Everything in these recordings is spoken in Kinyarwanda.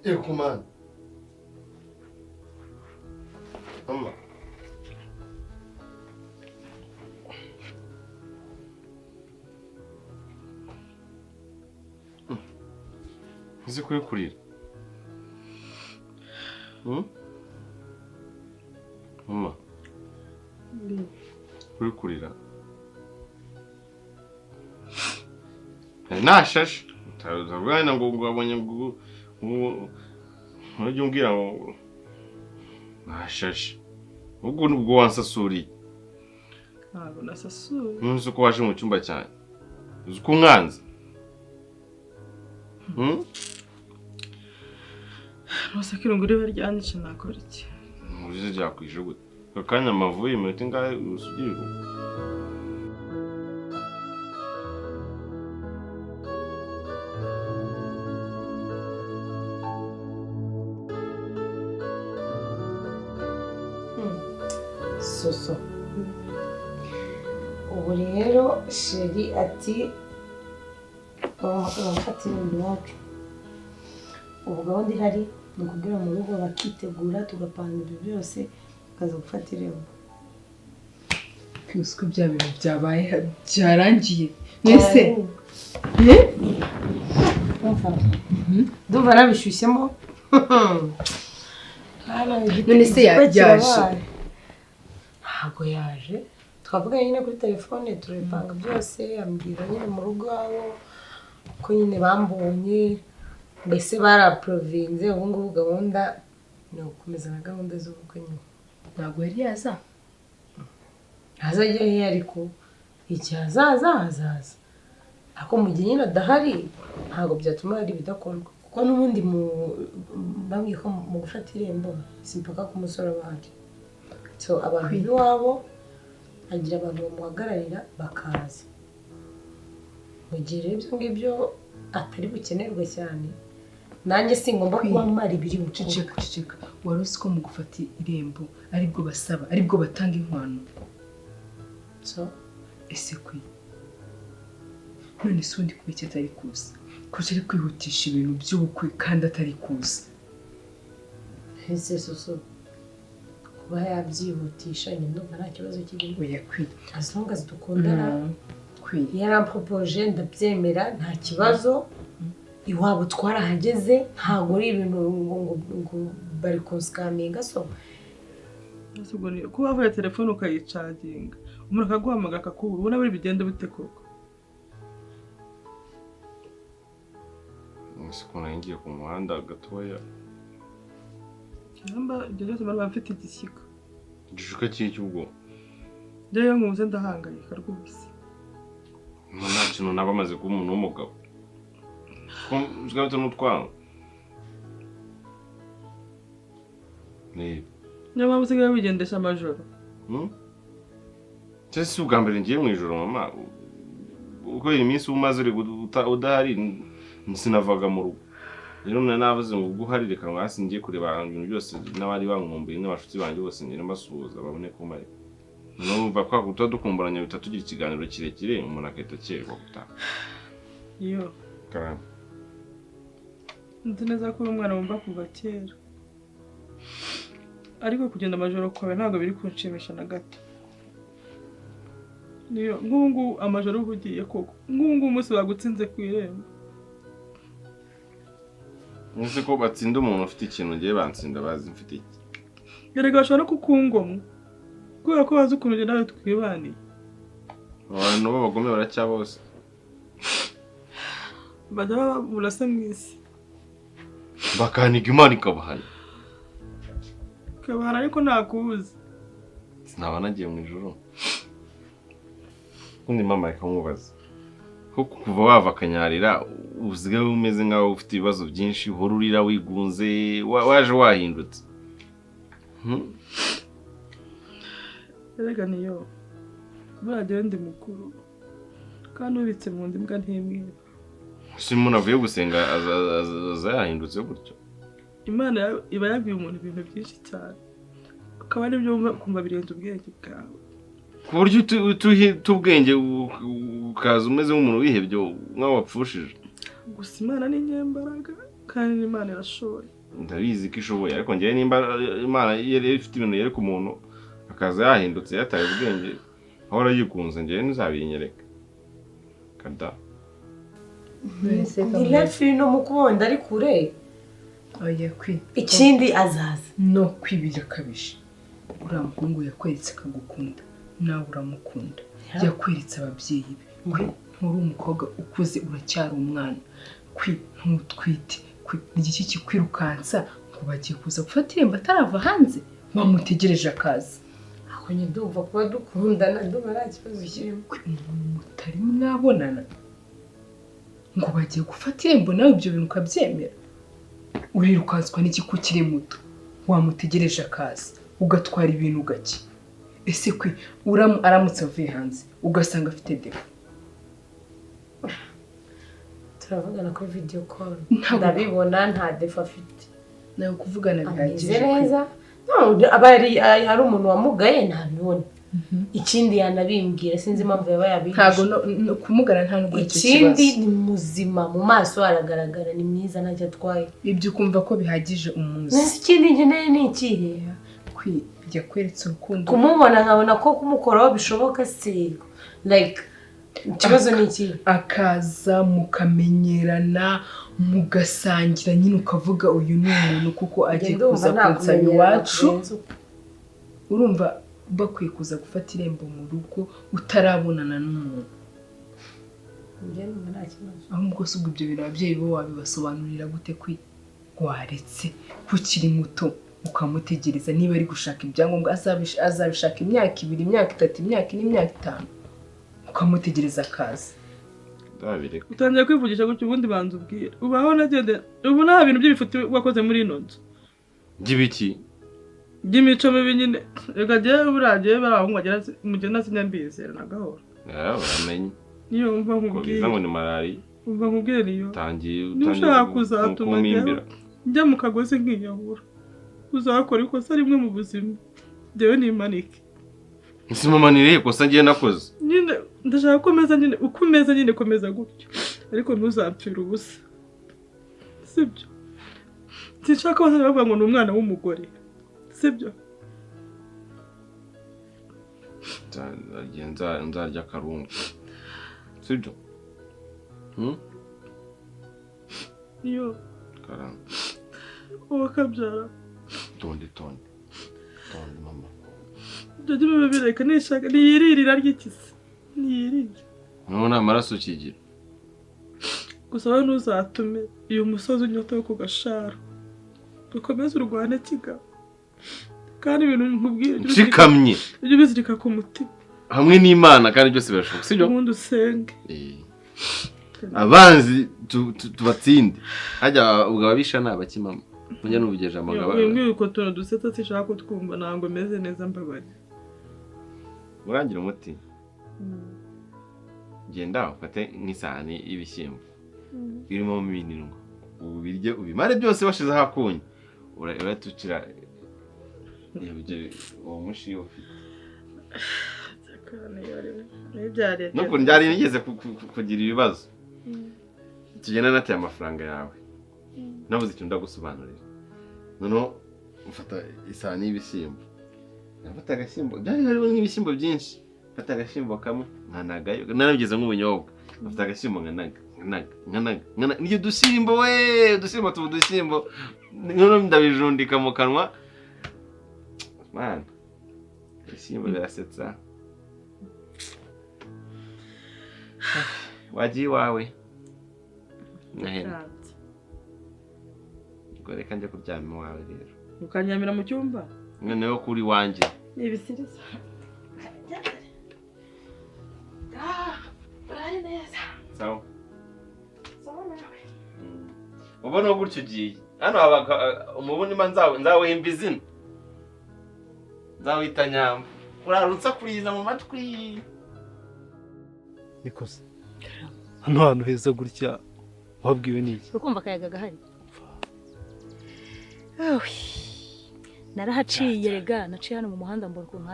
Ekumana. Mama. Uzi kuri kurira? Mama. Kuri kurira? Nashashe. Utazabwana ngo ngabonye ngo ujye umbwira ngo nashashe. Ubwo nubwo wansasuriye. Ntabwo nasasuye. Nzi ko waje mu cyumba cyane. Uzi ko umwanzi. Rose kirunguri baryandisha nakora iki? Mubize byakwije gute? Akanya amavuye mu tinga usugire. Soso. Ubu rero Sheri ati bamufatira iwacu. Ubu gahunda ihari ni ukubwira mu rugo bakitegura tugapanga ibyo byose bakaza gufata irembo. Byose ko bya bintu byabaye byarangiye. Nese ndumva nabishyushyemo. None se yaje? Ntabwo yaje. Twavuga nyine kuri telefone turabipanga byose, ambwira nyine mu rugo aho ko nyine bambonye mbese baraprovinze. Ubu ngubu gahunda ni ugukomeza na gahunda z'ubukwe nyine. Ntabwo yari yaza? Azajya he ariko iki hazaza. Ako mu gihe nyine adahari ntabwo byatuma hari bidakorwa. Kuko n'ubundi bambwiye ko mu gufata irembo simpaka ku musore bahari. So abantu b'iwabo agira abantu bamuhagararira bakaza. Mu gihe rero ibyo ngibyo atari bukenerwe cyane, nanjye singomba kuba mari biri buceceka. Wari uzi ko mu gufata irembo aribwo basaba, aribwo batanga inkwano. So ese kwi none se undi kubiki atari kuza? Kuki ari kwihutisha ibintu by'ubukwe kandi atari kuza? Ese Soso kuba yabyihutisha nyine ndumva nta kibazo kirimo. Oya kwi, as long as dukundana kwi yarampropoje ndabyemera nta kibazo. Iwabo twarahageze ntago ari ibintu ngo bari konskaminga. So nasubwo kuba avuye telefone ukayicaginga umuntu akaguhamagara akakubura ubona bari bigenda bite koko? Sikona ngiye ku muhanda gatoya. Namba byose bari bafite igishyika. Gishuka cy'ubwo. Rero nkumze ndahangayika rwose. Nta kintu nabamaze kuba umuntu w'umugabo. Ko zgabate n'utwanga. Nyama musigaye bigendesha amajoro. Cyese ubwa mbere ngiye mu ijoro mama. Uko iminsi umaze uri udahari sinavaga mu rugo. Rero navuze ngo guhari reka ngasi ngiye kureba ibintu byose n'abari bankumbuye n'abashuti banjye bose ngire mbasuhuza babone ko mari. Numva kwa guta dukumburanya bitatugira ikiganiro kirekire umuntu akahita cyerwa gutaha. Yo. Karamba. Nzi neza ko umwana wumva kuva kera. Ariko kugenda amajoro kwawe ntabwo biri kunshimisha na gato. Niyo ngungu amajoro uhugiye koko. Ngungu umunsi bagutsinze ku irembo. Nese ko batsinda umuntu ufite ikintu ngiye bansinda bazi mfite iki. Yerega bashobora no kukungomwa. Kubera ko bazi ukuntu je nawe twibaniye. Abantu b'abagome baracyabose. Bajya babura se mwisi. Bakaniga Imana ikabahana. Kabahana ariko nakubuze. Sinaba nagiye mu ijoro. Kundi mama ikamubaza. Kuko kuva wava kanyarira uzigaye umeze nkaho ufite ibibazo byinshi horurira wigunze waje wahindutse. Erega niyo. Baragiye ndi mukuru. Kandi ubitse mu ndi mbwa ntimwiba. Simuna avuye gusenga azahindutse gutyo. Imana iba yabwiye umuntu ibintu byinshi cyane. Akaba ari byo kumva birenze ubwenge bwawe. Ku buryo tubwenge ukaza umeze nk'umuntu wihebye nkaho wapfushije. Gusa Imana ni nyembaraga kandi Imana irashoboye. ndabizi ko ishoboye ariko njyewe nimba Imana yari ifite ibintu yereka umuntu akaza yahindutse yataye ubwenge ahora yigunze njyewe ntizabinyereka kada ni hafi no mukubonda ari kure oya ikindi azaza no kwibira kabije uriya muhungu yakweretse akagukunda nawe uramukunda yakweretse ababyeyi be nturi umukobwa ukuze uracyari umwana ntutwite ni iki kikwirukansa ngo bagiye kuza gufata irembo atarava hanze bamutegereje akaza aho nyine ndumva kuba dukundana ndumva nta kibazo kirimo mutari mwabonana ngo bagiye gufata irembo nawe ibyo bintu ukabyemera urirukanswa n'iki ko ukiri muto wamutegereje akaza ugatwara ibintu gake ese aramutse avuye hanze ugasanga afite defo turavugana kuri video call ndabibona nta defo afite nawe kuvugana bihagije neza aba ari umuntu wamugaye ntabibona ikindi yanabimbwira sinzi impamvu yaba yabihishe ntabwo kumugana nta nubwo icyo kibazo ikindi ni muzima mu maso haragaragara ni mwiza ntacyo atwaye ibyo ukumva ko bihagije umunsi ikindi nkeneye ni ikihe kujya kweretse urukundo kumubona nkabona ko kumukoraho bishoboka se like ikibazo ni iki akaza mukamenyerana mugasangira nyine ukavuga uyu ni umuntu kuko agiye kuza kunsaba iwacu urumva bakwiye kuza gufata irembo mu rugo utarabonana n'umuntu ahubwo se ubwo ibyo bintu ababyeyi bo wabibasobanurira gute waretse kukiri muto ukamutegereza niba ari gushaka ibyangombwa azabishaka imyaka 2 imyaka 3 imyaka 4 imyaka 5 ukamutegereza akaza utangiye kwivugisha gutyo ubundi banza ubwira ubaho nagende ubu nta bintu by'ibifuti wakoze muri ino nzu by'ibiki by'imico mibi nyine reka jyewe buragiye barahungu bagera mugenda sinyambizera na gahoro uramenye niyo umva nkubwira ngo ni malariya umva nkubwire niyo utangiye kuzatuma njya mu kagozi nkiyahura uzakora ikosa rimwe mu buzima jyewe ni manike nsimumanire ikosa ngiye nakoze nyine ndashaka komeza nyine ukomeza nyine komeza gutyo ariko ntuzapfira ubusa sibyo sinshaka ko bavuga ngo ni umwana w'umugore sibyo nzarya akarungu sibyo iyo karanga uwo kabyara tonde mama Jya biba bireka nishaka niyiririra ry'ikisi niyirire none amaraso kigira gusa wowe ntuzatume uyu musozi unyota wo ku gasharo ukomeze urwane kigabo kandi ibintu nkubwire nshikamye ibyo bizirika ku mutima hamwe n'Imana kandi byose birashoboka sibyo ubundi usenge abanzi tubatsinde hajya ubwo ababisha nabakimama njya nubigeje amagaba wimwe uko tuntu dusetsa sishaka kutwumva ntango meze neza mbabari murangira umuti genda ufate nk'isahani y'ibishyimbo birimo ibinirungo ubu birye ubimare byose washize hakunye uratucira uwo mushi ufite nuko njyari nigeze kugira ibibazo tugenda nateye amafaranga yawe navuze icyo ndagusobanurira noneho ufata isahani y'ibishyimbo nafata agashyimbo byari hariho nk'ibishyimbo byinshi fata agashyimbo kamwe nkanagayo narabigeze nk'ubunyobwa afata agashyimbo nkanaga niyo udushyimbo udushyimbo tuba udushyimbo noneho ndabijundika mu kanwa man ibishyimbo birasetsa wagiye iwawe nkahena ubwo reka njya kuryama iwawe rero ukanyamira mu cyumba noneho kuri wanjye ni ibisiriza urari neza sawa nawe ubona gutyo ugiye hano umubundi mba nzawemba izina nzawita nyamba urarutsa kuriza mu matwi nikoze hano hantu heza gutya wabwiwe n'iki ukumva akayaga gahari narahaciye rega naciye hano mu muhanda mbona ukuntu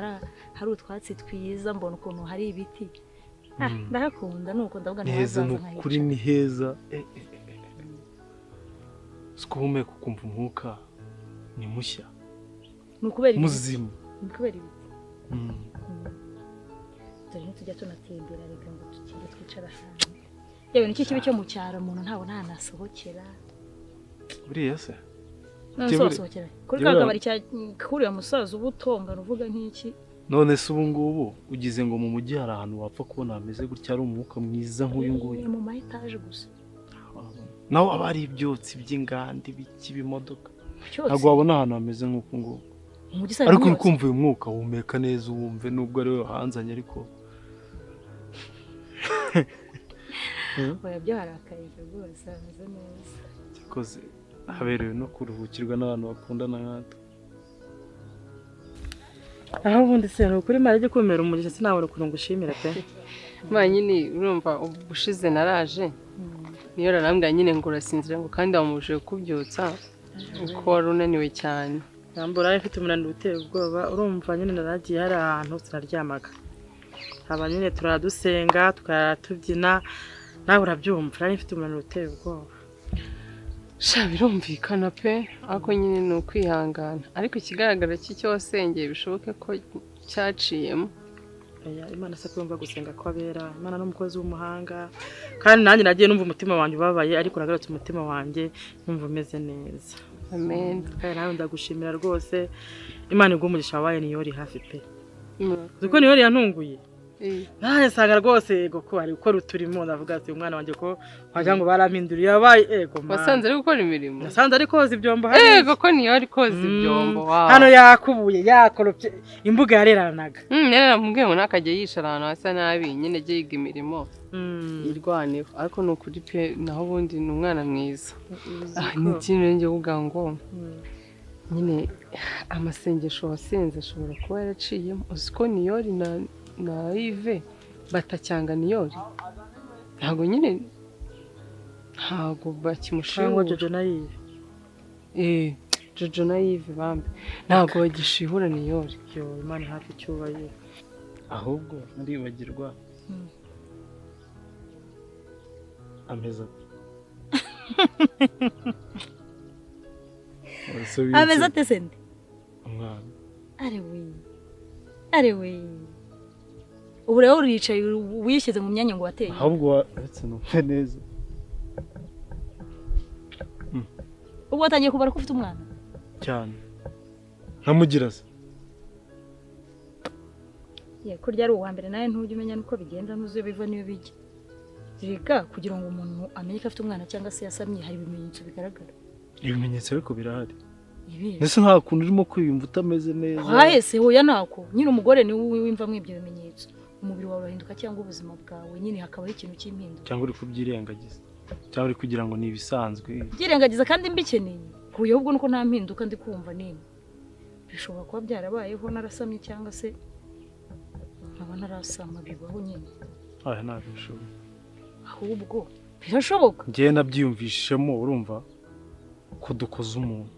hari utwatsi twiza mbona ukuntu hari ibiti ndahakunda nuko ndavuga ni heza ni ukuri ni heza Sikuhumeka ukumva umwuka ni mushya. Ni ukubera ibiti. Muzima. Ni ukubera ibiti. Dore ntitujya tunatembera reka ngo tukire twicara hanze. Yewe niki kibi cyo mu cyaro umuntu ntabwo ntanasohokera. Buriya se? Nsohokera. Kuri kakabari cya kuriya musaza ubutonga ruvuga nk'iki. None se ubu ngubu ugize ngo mu mujyi hari ahantu wapfa kubona hameze gutya ari umwuka mwiza nk'uyu nguyu. Mu ma etage gusa. Naho aba ari ibyotsi by'ingandi b'imodoka. Ntabwo wabona ahantu hameze nk'uku nguku. Ariko uri kumva uyu mwuka wumeka neza uwumve nubwo ari we wahanzanye ariko. Oya byo harakaye rwose ameze neza. Cyakoze haberewe no kuruhukirwa n'abantu bakundana nkatwe. aho ubundi se ni ukuri mara ajya kumera umugisha sinabona ukuntu ngushimira pe. nyine urumva ubushize naraje niyo rarambwira nyine ngo urasinzira ngo kandi wamubuje kubyutsa uko wari unaniwe cyane. Nambura ifite umunaniro uteye ubwoba urumva nyine naragiye hari ahantu sinaryamaga. Aba nyine turadusenga tukatubyina nawe urabyumva nari ifite umunaniro uteye ubwoba. Sha birumvikana pe ariko nyine ni ukwihangana ariko ikigaragara cy'icyo wasengeye bishoboke ko cyaciyemo. Imana se kumva gusenga kwabera Imana n'umukozi w'umuhanga kandi nanjye nagiye numva umutima wanjye ubabaye ariko nagarutse umutima wanjye numva umeze neza. Amen. Nawe ndagushimira rwose Imana igumugisha wabaye niyo uri hafi pe. Zuko niyo yantunguye. Naye sanga rwose ego ko ari gukora uturimo ndavuga ati umwana wanjye ko wagira ngo barampinduriye yabaye ego man. Wasanze ari gukora imirimo. Nasanze ari koza ibyombo hari. Ego ko niyo ari koza ibyombo. Wow. Hano yakubuye yakoropye imbuga yareranaga. Naramubwiye ngo nakajye yishara ahantu hasa nabi nyine agiye yiga imirimo. Irwaneho ariko ni ukuri pe naho ubundi ni umwana mwiza. Ni ikintu ngiye kuvuga ngo nyine amasengesho wasenze ashobora kuba yaraciyemo. Uziko niyori na Yves batacyanga niyori ntago nyine ntago bakimushihura. Jojo na Yves Jojo na Yves bambe ntago bagishihura niyori. Yo Imana hafi cyubaye ahubwo naribagirwa ameza ameza tesende umwana are we ubu rero uricaye wishyize mu myanya ngo wateye ahubwo uretse numve neza. ubu watangiye kubara ko ufite umwana cyane nkamugira se kurya ari uwa mbere nawe ntujya umenya nuko bigenda ntuzuye biva niyo bijya reka kugira ngo umuntu amenye ko afite umwana cyangwa se yasamye hari ibimenyetso bigaragara. Ibimenyetso ariko birahari. Nese nta kuntu urimo kwiyumva utameze neza. Hahese hoya nako nyine umugore ni wimva mwibyo bimenyetso umubiri wawe urahinduka cyangwa ubuzima bwawe nyine hakaba ari ikintu cy'impinduka. Cyangwa uri kubyirengagiza cyangwa uri kugira ngo ni ibisanzwe. Byirengagiza kandi mbikeneye kuyo ahubwo nuko nta mpinduka ndi kumva nimwe bishobora kuba byarabayeho narasamye cyangwa se nkaba narasama bibaho nyine. Aya ntabwo bishoboka. Ahubwo birashoboka. Ngiye nabyiyumvishemo urumva ko dukoze umuntu.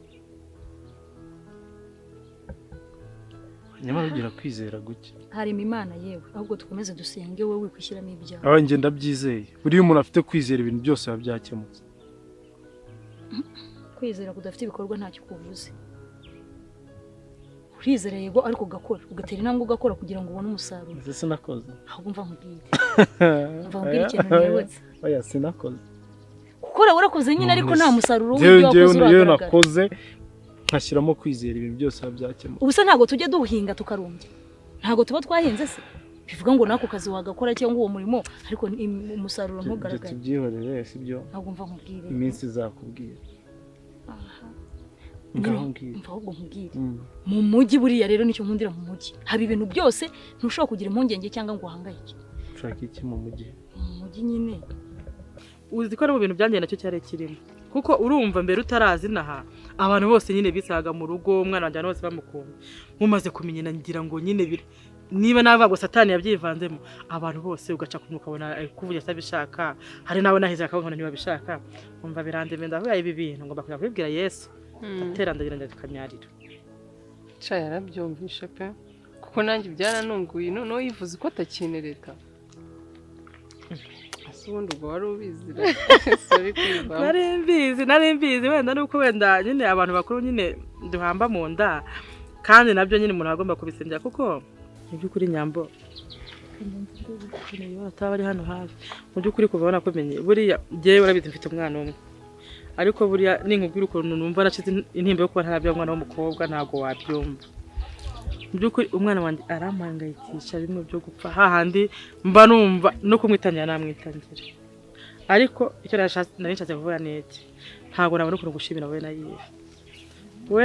Nyamara ugira kwizera guke. Harimo Imana yewe ahubwo dukomeze dusenge wowe kwishyiramo ibyaha. Aho nge ndabyizeye. Buri umuntu afite kwizera ibintu byose yabyakemutse. Kwizera kudafite ibikorwa ntacyo kuvuze. Urizera yego ariko ugakora ugatera intambwe ugakora kugira ngo ubone umusaruro. Ese sinakoze. Ahubwo mva nkubwire. Mva nkubwire ikintu niyobotse. Oya sinakoze. Gukora warakoze nyine ariko nta musaruro w'ibyo wakoze uragaragara. Nakoze nkashyiramo kwizera ibintu byose yabyakemutse. Ubusa ntago tujye duhinga tukarumbya. Ntago tuba twahinze se. Bivuga ngo nako kazi wagakora cyangwa uwo murimo ariko umusaruro ntugaragara. Tubyihorere sibyo. Ahubwo mva nkubwire. Iminsi izakubwira. Aha. Ngahongire. Mva ahubwo nkubwire. Mu mujyi buriya rero nicyo nkundira mu mujyi. Haba ibintu byose ntushobora kugira impungenge cyangwa ngo uhangayike. Ushaka iki mu mujyi? Mu mujyi nyine. Uzi ko no mu bintu byanjye nacyo cyari kirimo. Kuko urumva mbere utarazi naha abantu bose nyine bisaga mu rugo umwana wanjye bose bamukunda. Mumaze kumenyana ngira ngo nyine niba nava ngo satani yabyivanzemo abantu bose ugaca kumukabona kuvuga sabishaka hari nawe nahize akabona niba bishaka umva birandeme ndavuga ibi bintu ngomba kujya kubibwira Yesu atera ndagira ndakanyarira cha yarabyumvishe pe kuko nanjye byaranunguye no yivuze ko atakinereka ubundi ubwo wari ubizi sorry kwivamo nari mbizi wenda nuko wenda nyine abantu bakuru nyine duhamba mu nda kandi nabyo nyine umuntu agomba kubisengera kuko mu by'ukuri nyambo ataba ari hano hafi mu by'ukuri kuva nakumenye buriya jyewe urabizi mfite umwana umwe ariko buriya ninkubwira ukuntu numva nacize intimba yo kuba ntarabya umwana w'umukobwa ntabwo wabyumva mu by'ukuri umwana wanjye arampangayikisha bimwe byo gupfa hahandi mba numva no kumwitangira namwitangira ariko icyo nari nshatse kuvuga niki ntabwo nabona ukuntu gushimira wowe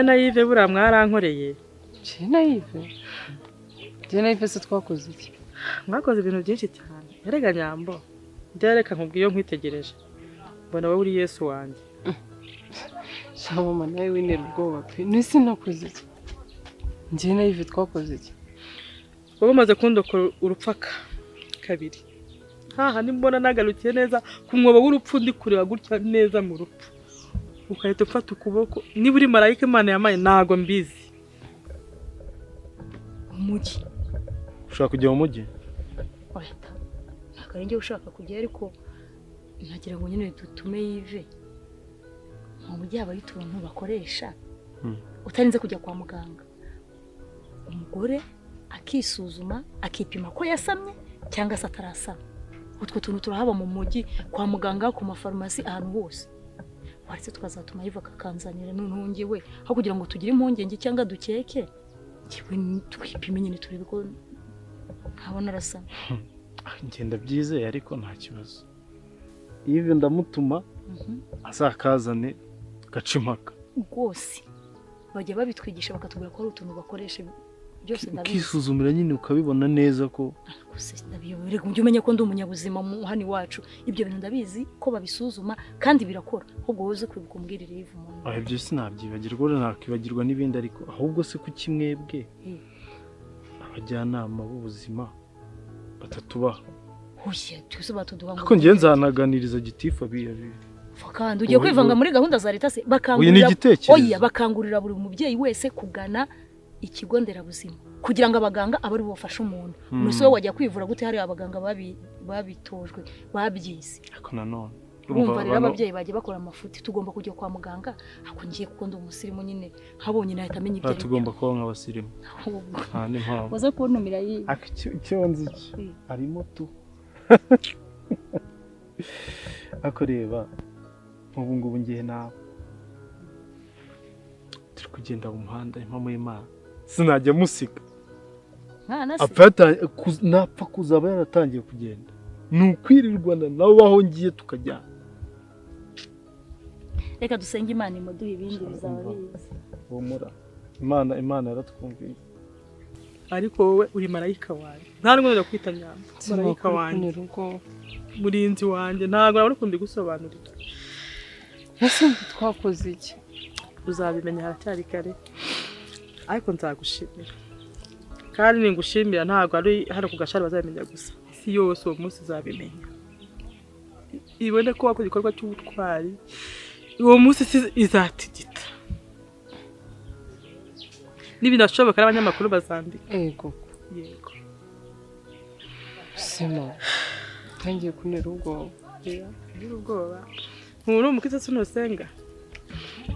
na Yves buriya mwarankoreye Yves se twakoze iki mwakoze ibintu byinshi cyane erega nyambo byareka nkubwiye iyo nkwitegereje mbona wowe uri Yesu wanjye mama nawe winera ubwoba pe nisi nakoze iki njye na Yves twakoze iki wowe umaze kundokora urupfaka kabiri hahandi mbona nagarukiye neza ku mwobo w'urupfu ndi kureba gutya neza mu rupfu ukahita ufata ukuboko niba uri marayika Imana yamaye ntago mbizi umujyi ushaka kujya mu mujyi oya ntabwo ari njye ushaka kujya ariko nagira ngo nyine dutume Yves mu mujyi haba ari utuntu bakoresha utarinze kujya kwa muganga umugore akisuzuma akipima ko yasamye cyangwa se atarasama utwo tuntu turahaba mu mujyi kwa muganga ku mafarumasi ahantu hose waretse tukazatuma Yves akakanzanira noneho njyewe aho kugira ngo tugire impungenge cyangwa dukeke njyewe twipime nyine turebe ko nkabona arasama ngenda byizeye ariko nta kibazo Yves ndamutuma azakazane gaca impaka rwose bajya babitwigisha bakatubwira ko ari utuntu bakoresha byose ndabizi ukisuzumira nyine ukabibona neza ko rwose ndabiyobereka ujye umenya ko ndi umunyabuzima hano iwacu ibyo bintu ndabizi ko babisuzuma kandi birakora ahubwo wowe uze kubikumbwirira Yves umuntu ibyo sinabyibagirwa nakibagirwa n'ibindi ariko ahubwo se ku kimwebwe abajyanama b'ubuzima batatubaho oya twese batuduha ngo ko ngiye nzanaganiriza gitifu abiyabi kandi ugiye kwivanga muri gahunda za leta se bakangurira buri mubyeyi wese kugana ikigo nderabuzima kugira ngo abaganga abe ari bo bafasha umuntu umunsi we wajya kwivura gute hari abaganga babitojwe babyize ariko nanone urumva rero ababyeyi bagiye bakora amafuti tugomba kujya kwa muganga ako ngiye kuko ndi umusirimu nyine habonye nahita amenya ibyo tugomba kuba nk'abasirimu nta n'impamvu waza kuntumira Yves icyo nzi iki harimo tu ako reba ubu ngubu ngiye nawe turi kugenda mu muhanda impamo y'Imana sinajya musiga napfa kuzaba yaratangiye kugenda ni ukwirirwana nawe aho ngiye tukajyana reka dusenge Imana imuduhe ibindi bizaba biza humura Imana yaratwumviye ariko wowe uri marayika wanjye nta n'umwe ndakwita nyamba marayika wanjye murinzi wanjye ntabwo nabona ukundi gusobanurira ese twakoze iki uzabimenya haracyari kare ariko nzagushimira kandi ningushimira ntabwo ari hano ku gashari bazabimenya gusa isi yose uwo munsi izabimenya ibone ko wakoze igikorwa cy'ubutwari uwo munsi izatigita n'ibinashoboka n'abanyamakuru bazandika yego sima tangiye kunera ubwoba nkuru umukitse sinusenga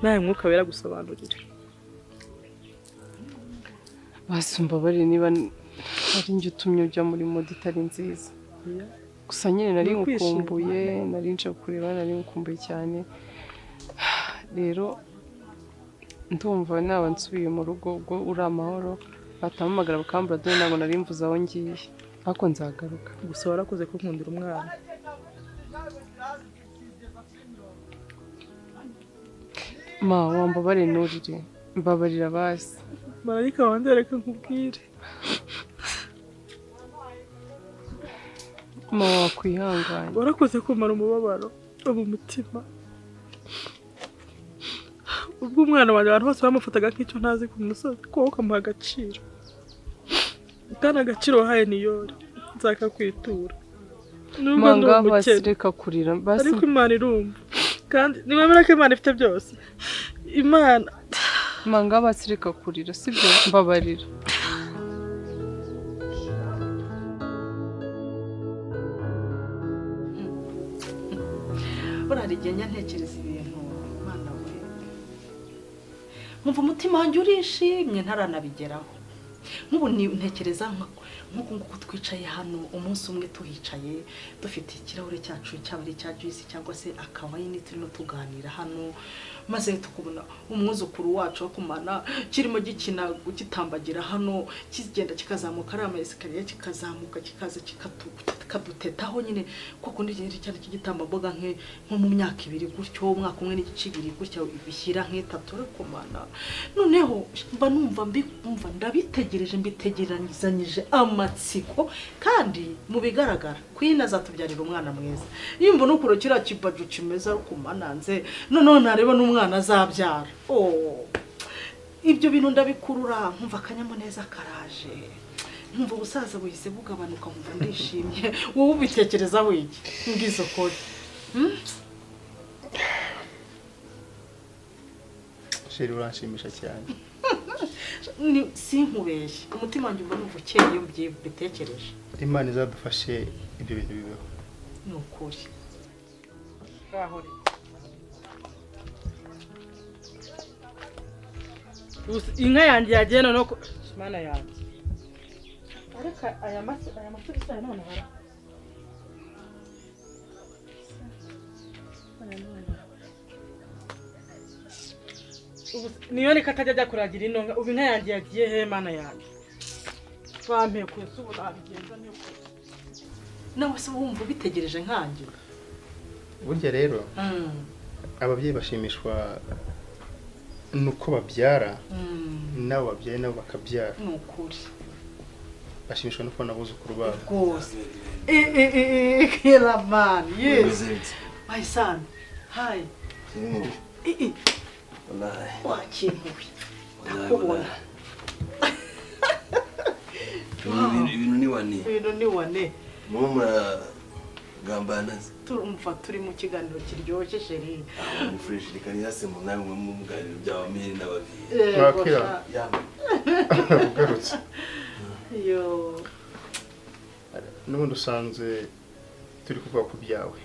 nawe mwuka wera gusobanurira basumba bari niba ari njye utumye ujya muri mode itari nziza gusa nyine nari ngukumbuye nari nje kureba nari ngukumbuye cyane rero ndumva naba nsubiye mu rugo ubwo uri amahoro batampamagara bakambura dore ntabwo nari mvuze aho ngiye ariko nzagaruka gusa warakoze ko nkundira umwana ma wambabare nurire mbabarira basi marayika wanjye reka nkubwire ma wakwihanganye warakoze kumara umubabaro mu mutima ubwo umwana wanjye abantu bose bamufataga nk'icyo ntazi ku musozi kuko ukamuha agaciro kandi agaciro wahaye niyori nzakakwitura manga basireka kurira basi ariko Imana irumva kandi niba ko Imana ifite byose Imana manga basireka kurira sibyo mbabarira igihe njya ntekereza ibintu Mana we nkumva umutima wanjye urishimye ntaranabigeraho nk'ubu ntekereza nk'uko nguko twicaye hano umunsi umwe tuhicaye dufite ikirahure cyacu cyaba ari icya juice cyangwa se akawayini turimo tuganira hano maze tukubona umwuzukuru wacu wakumana kirimo gikina gitambagira hano kigenda kikazamuka ari amayesikariye kikazamuka kikaza kikadutetaho nyine kuko ndi cyane kigitambaboga nko mu myaka 2 gutyo umwaka umwe n'igice 2 gutyo bishyira nk'itatu rekomana noneho mba numva ndabitegereje mbitegeranyizanyije amatsiko kandi mu bigaragara kwina azatubyarira umwana mwiza yimbo n'ukuro kira kibaju kimeza kumananze noneho nareba n'umwana azabyara ibyo bintu ndabikurura nkumva akanyamuneza karaje nkumva ubusaza buhise bugabanuka nkumva ndishimye wowe ubitekereza wiki ngizo kode sheri uranshimisha cyane sinkubeshye umutima wanjye umva numva ukeye iyo mbitekereje Imana izadufashe ibyo bintu bibeho ni ukuri inka yanjye yagiye noneho Mana yanjye ariko aya masuri saya none bara niyo reka atajya ajya kuragira ino nka ubu inka yanjye yagiye he Mana yanjye bampeye ku isubu nabigenza niyo nawe se wumva ubitegereje nkanjye burya rero ababyeyi bashimishwa nuko babyara nabo babyaye nabo bakabyara ni ukuri bashimishwa no kubona abuzukuru babo rwose Kiraman yes my son hi wallahi wakintuye ndakubona ibintu ni wane mumura gambana turumva turi mu kiganiro kiryoshye sheri ni fresh rikaniyase mu nawe mu muganiro byawa miri n'abavi wakira ugarutse yo n'ubundi usanze turi kuvuga ku byawe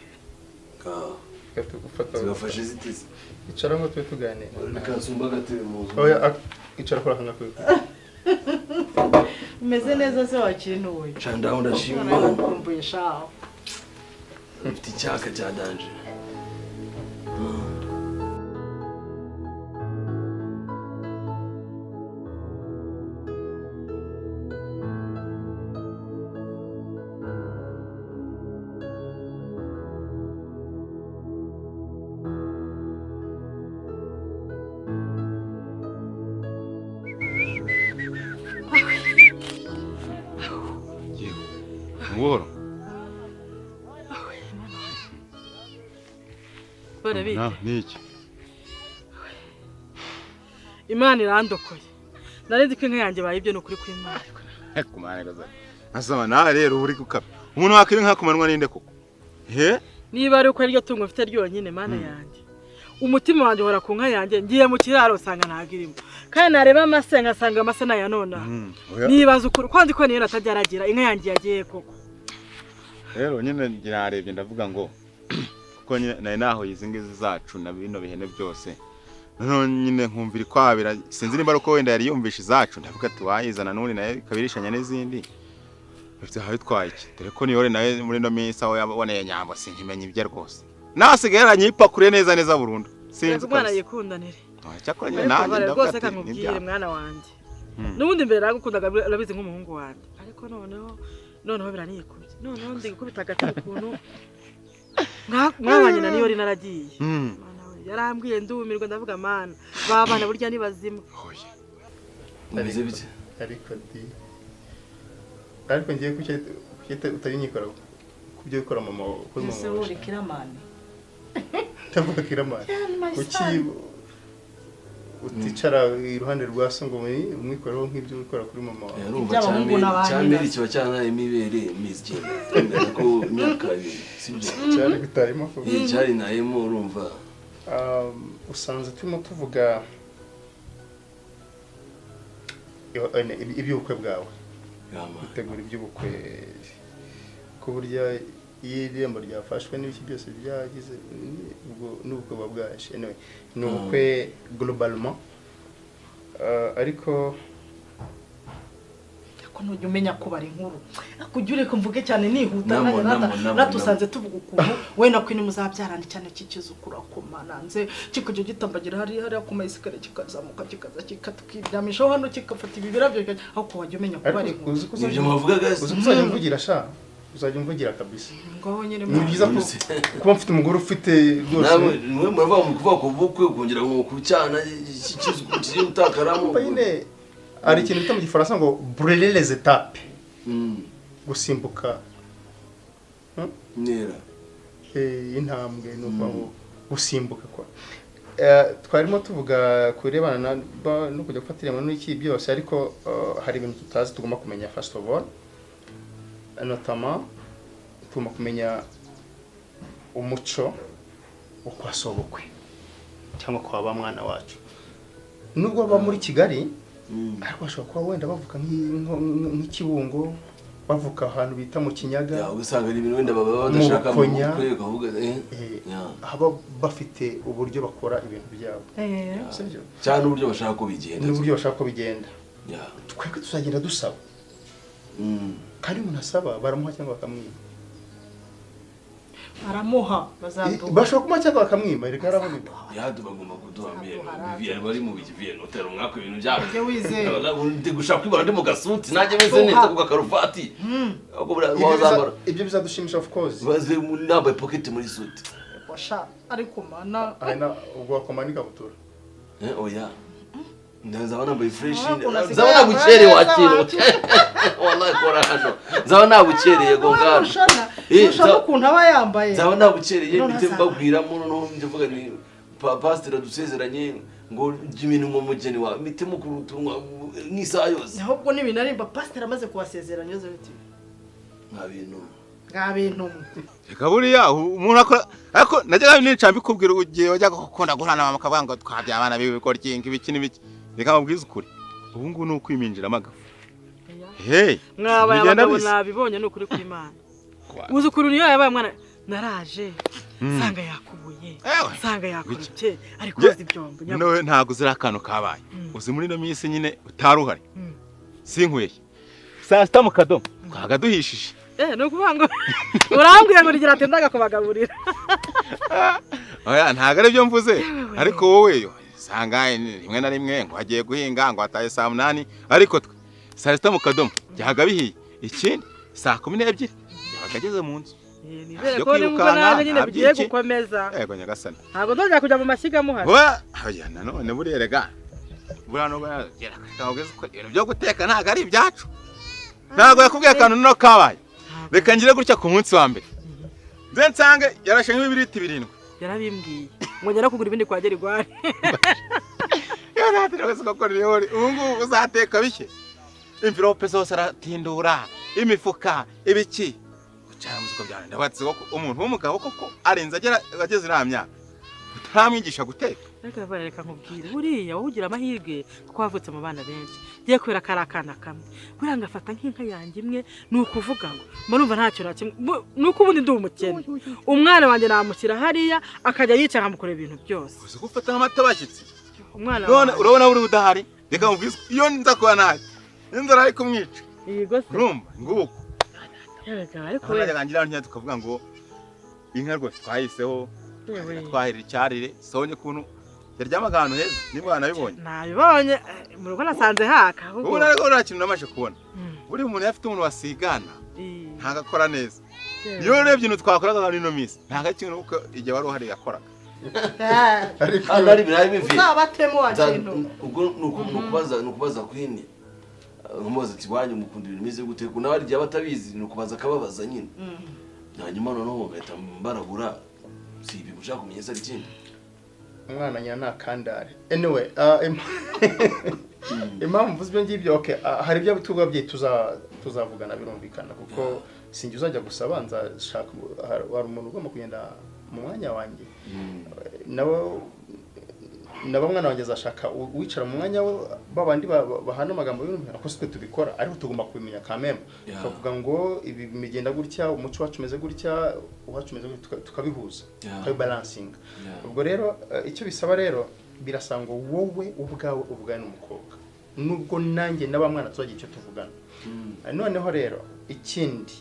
tugafashe zitizi icara ngo tube tuganira bikansumba gatebe mu nzu oya icara kora hanga kwe umeze neza se wakintuye canda ndashima nakumbuye shaho mfite icyaka cya danje Ngoro. Barabizi. Niki. Imana irandokoye. Narindi ko inka yanjye bayibye no kuri kw'Imana. Kumana gaza. Asaba na rero uri kukaba. Umuntu wakiri nka kumanwa ninde koko? He? Niba ari uko iryo tungo mfite ryonyine Mana yanjye. Umutima wanjye hora ku nka yanjye ngiye mu kiraro sanga ntagirimo. Kandi nareba amasenga sanga amasana ya nona. Nibaza ukuri kwandi ko niyo natajyaragira inka yanjye yagiye koko. Rero nyine narebye ndavuga ngo kuko naye naho izingizi zacu na bino bihene byose none nyine nkumvira kwabira sinzi nimba uko wenda yari yumvisha zacu ndavuga ati wayizana none naye kabirishanya n'izindi bifite hawe twayiki dore ko niyore naye muri no minsi aho yaboneye nyambo sinkimenye ibye rwose nasigaye aranyipakure neza burundu sinzi ko mwana yikundanire cyakora nyine nanjye rwose kamubwire mwana wanjye n'ubundi mbere nagukundaga arabizi nk'umuhungu wanjye ariko noneho biraniyikubye noneho ndi gukubita agatara ukuntu mwabanye na niyo naragiye yarambwiye ndumirwa ndavuga Mana babana burya ni bazima Nabize bite ariko ngiye kucyita utayinyikora kubyo gukora mama kuri mama ese uri Kiraman tavuga Kiraman kuki uticara iruhande rwa so ngo umwikoreho nk'ibyo ukora kuri mama wawe cyamiri kiba cyana imibere mizye ko myaka sibyo cyari gutarimo ko cyari nayemo urumva usanze turimo tuvuga iby'ubukwe bwawe gutegura iby'ubukwe ko burya y'irembo ryafashwe n'ibiki byose byagize n'ubukwe bwaje anyway ni ubukwe globalement ariko nujya umenya ko bari inkuru kujya ureka mvuge cyane nihuta natusanze tuvuga ukuntu wenda kwini muzabyarana cyane kikizukura kumananze kikajya gitambagira hariya ku mayisikare kikazamuka kikaza kikatukiryamishaho hano kigafata ibibira byo aho ko wajya umenya ko bari inkuru ibyo muvugaga uzajya mvugira sha uzajya mvugira kabisa ngaho nyine ni byiza kuba mfite umugore ufite rwose mwe murava mu kuvuga ko bukwe kongera ngo kucyana kiri utakaramo nyine ari ikintu bita mu gifaransa ngo brûler les étapes gusimbuka nera intambwe no gusimbuka kwa twarimo tuvuga kurebana no kujya gufatira mu n'iki byose ariko hari ibintu tutazi tugomba kumenya first of all notamment tugomba kumenya umuco wo kwasobokwe cyangwa kwa ba mwana wacu nubwo baba muri Kigali ariko bashobora kuba wenda bavuka nk'ikibungo bavuka ahantu bita mu Kinyaga ugasanga ari ibintu wenda baba badashaka mu kwega kuvuga haba bafite uburyo bakora ibintu byabo cyane uburyo bashaka ko bigenda n'uburyo bashaka ko bigenda twebwe tuzagenda dusaba kandi umuntu asaba baramuha cyangwa bakamwima aramuha bazaduha bashobora kumuha cyangwa bakamwima reka araboneka bagomba kuduha mbere bari mu biviyeno utera umwaka ibintu byabo ujye wizera ndi gushaka kwibona ndi mu gasuti nanjye meze neza ku gakaruvati ibyo bizadushimisha of course baze nambaye pocket muri suti washa ariko mana ubwo wakomana ikabutura oya ndazaba nambaye fresh ndazaba nabukereye wakino wallahi kora hano ndazaba nabukereye go ngaro ushaka ukuntu aba yambaye ndazaba nabukereye bite mbabwiramo no ndivuga ni pastor dusezeranye ngo jimini mu mugeni wa mite mukurutunwa n'isaha yose ahubwo n'ibintu arimba pastor amaze kubasezeranya yose biti nka bintu reka buriya umuntu akora ariko najyaga nicambi kubwira ugiye wajya gukunda guhana mama kavuga ngo twabye abana b'ibikora kingi biki n'ibiki reka mubwize ukuri ubu ngubu ni ukwiminjira amagafu mwabaye abagabo nabibonye ni ukuri ku Imana uzi ukuri niyo yabaye mwana naraje sanga yakubuye sanga yakurutse ariko uzi ibyombo nowe ntago uzira akantu kabaye uzi muri no minsi nyine utaruhari sinkweye saa sita mu kadomo twagaduhishije no kuvuga ngo urambwiye ngo rigira atendaga kubagaburira oya ntago ari byo mvuze ariko wowe sanga rimwe na rimwe ngo agiye guhinga ngo ataye saa 8 ariko twe saa sita mu kadomo byahaga bihiye ikindi saa 12 yabagageze mu nzu nizere ko nubwo naje nyine bigiye gukomeza yego nyagasani ntabwo nzajya kujya mu mashyiga muhari oya nanone burerega burano bagera kageze ko ibintu byo guteka ntago ari ibyacu ntago yakubwiye akantu no kabaye reka ngire gutya ku munsi wa mbere nze nsange yarashe nk'ibiriti 7 yarabimbwiye ngo ngera kugura ibindi kwa Gerigwari yaratira wese ko riyori ubu uzateka bike envelope zose aratindura imifuka ibiki cyangwa muzuko byane ndabatse ko umuntu w'umugabo koko arenza ageze iramya utamwigisha guteka reka nkubwire buriya wowe ugira amahirwe twavutse mu bana benshi giye kwera karakana kamwe buranga afata nk'inka yanjye imwe nukuvuga ngo murumva ntacyo nakimwe nuko ubundi ndi umukene umwana wanjye namushyira hariya akajya yicara nkamukora ibintu byose uzi gufata nk'amata bashyitsi umwana none urabona uri udahari reka mubwize iyo nza kuba naje inzara ari kumwica yego se urumva nguko ariko we yagangira ntya tukavuga ngo inka rwose twayiseho twahirira icyarire sonye kuntu yaryamaga ahantu heza niba wanabibonye nabibonye mu rugo nasanze haka ahubwo ubu nariko nta kintu namaje kubona buri umuntu yafite umuntu wasigana ntagakora neza iyo urebye ibintu twakoraga hano ino minsi ntaga kintu uko igihe wari uhari yakoraga ari birayi bivi uzabatemo wakintu ubwo nukubaza kwini nkomoza ati wanyu mukunda ibintu bimeze gute kuna bari giye batabizi nukubaza akababaza nyine hanyuma noneho ngahita mbarabura si ibi mushaka kumenya se ikindi umwana nyana kandare anyway impamvu mvuze ibyo ngibyo okay hari ibyo bitubwa bye tuzavugana birumvikana kuko sinjye uzajya gusaba nzashaka hari umuntu ugomba kugenda mu mwanya wanjye nawe naba mwana wanjye azashaka wicara mu mwanya we babandi bahana amagambo y'umuntu ako sitwe tubikora ariko tugomba kubimenya kameme tukavuga ngo ibi bimigenda gutya umuco wacu umeze gutya uwacu umeze gutya tukabihuza tukabibalancing ubwo rero icyo bisaba rero birasanga wowe ubwawe n'umukobwa nubwo nanjye naba mwana tuzagira icyo tuvugana noneho rero ikindi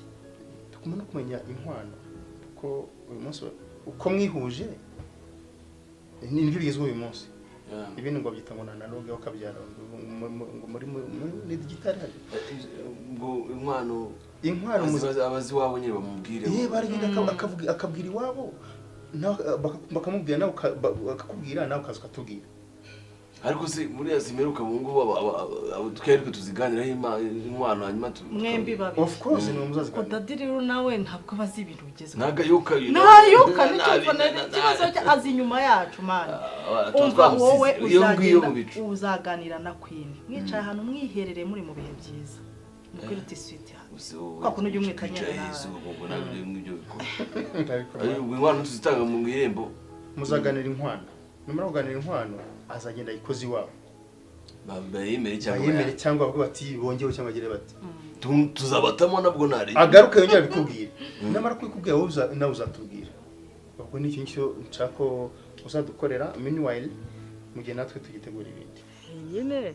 tugomba no kumenya inkwano ko uyu munsi uko mwihuje nibyo bigezwe uyu munsi ibindi ngo byita ngo nanoge wakabyara ngo muri digital hari ngo inkwano abazi wabo nyine bamubwire baragenda akabwira iwabo bakamubwira nawe bakakubwira nawe ukaza ukatubwira ariko se muri yazimeruka mu ngo twereke tuziganiraho inkwano hanyuma mwembi babi of course ni muzaziganira Odadiriro nawe ntabwo bazi ibintu bigezwe nagayuka nicyo ikibazo cyo azi inyuma yacu mana umva wowe uzaganira na Queen mwicaye ahantu mwiherereye muri mu bihe byiza mukuri uti sweet kwa kuno ujye umwikanyira inkwano tuzitanga mu irembo muzaganira inkwano numara kuganira inkwano azagenda ikozi wabo bayemere cyangwa bavuga bati bongewe cyangwa bagire bati tuzabatamo nabwo nari agaruka yongera bikubwira namara kwikubwira wowe nawe uzatubwira ubwo ni ikintu cyo nshako uzadukorera meanwhile mu gihe natwe tugitegura ibindi nyine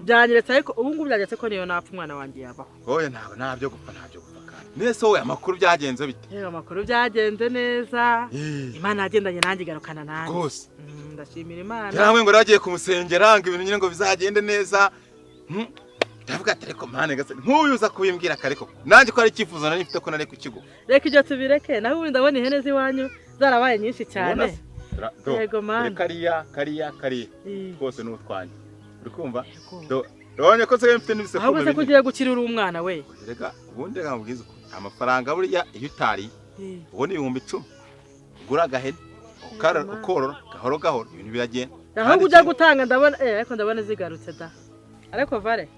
byanyeretse ariko ubu ngubu byagetse ko niyo napfa umwana wanjye yabaho oya ntabyo gupfa kandi nese wowe amakuru byagenze bite amakuru byagenze neza Imana yagendanye nanjye igarukana nanjye rwose ndashimira Imana cyangwa ngo ragiye kumusengera ngo ibintu nyine ngo bizagende neza ndavuga ati reko mane gase nk'uyuza kubimbwira kareko nanjye ko ari icyifuzo nari mfite ko nari ku kigo reka ibyo tubireke naho ubundi ndabona ihene ziwanyu zarabaye nyinshi cyane yego mane kariya rwose n'utwanye uri kumva Robonye ko se mfite n'ibise ahubwo se kugiye gukirira umwana we reka ubundi ngambwiza amafaranga buriya iyo utari ubona 10,000 ugura agahene ukorora gahoro ibintu biragenda ahubwo ujya gutanga ndabona ariko ndabona zigarutse da ariko vare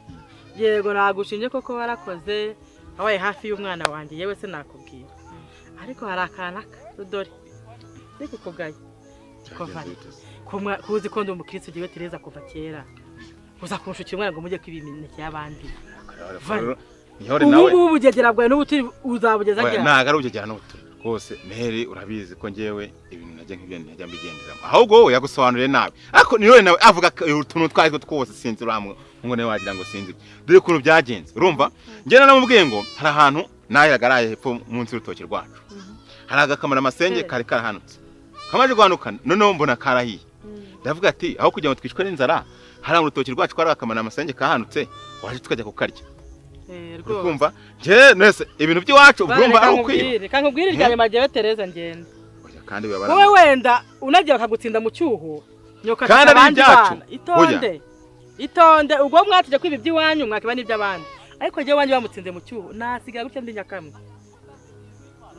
yego nagushinje koko warakoze abaye hafi y'umwana wanjye yewe se nakubwira ariko hari akana dore niko kugaye ko vare kuzi ko ndi umukristo giwe Tereza kuva kera uza kunshukira umwana ngo mujye kwibimineke y'abandi ubu bugegera bwawe n'ubuturi uzabugeza ngira ntago ari ubugegera n'ubuturi rwose Mary urabizi ko ngewe ibintu najya nk'ibyo najya mbigenderamo ahubwo wowe yagusobanuriye nabi ariko niwe nawe avuga utuntu twari twose sinzi uramwe ngo nawe wagira ngo sinzi dore ukuntu byagenze urumva ngena namubwiye ngo hari ahantu nayagaraye hepfo munsi y'urutoki rwacu hari agakamara amasenge kari karahanutse kamaje guhanukana noneho mbona karahiye ndavuga ati aho kugira ngo twicwe n'inzara hari urutoki rwacu kwari akamara amasenge kahanutse waje tukajya kukarya urumva je nese ibintu by'iwacu urumva ari ukwiye reka nkubwire ryanye majewe Tereza ngende kandi wowe wenda unagiye bakagutsinda mu cyuho nyoka abandi bana itonde ubwo mwatije kwibi by'iwanyu mwakiba n'iby'abandi ariko je wanjye bamutsinze mu cyuho nasigaye gutya ndi nyakamwe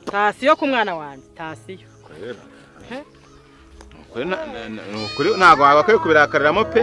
tasiyo ku mwana wanjye tasiyo kuri ntago wagakwiye kubirakaramo pe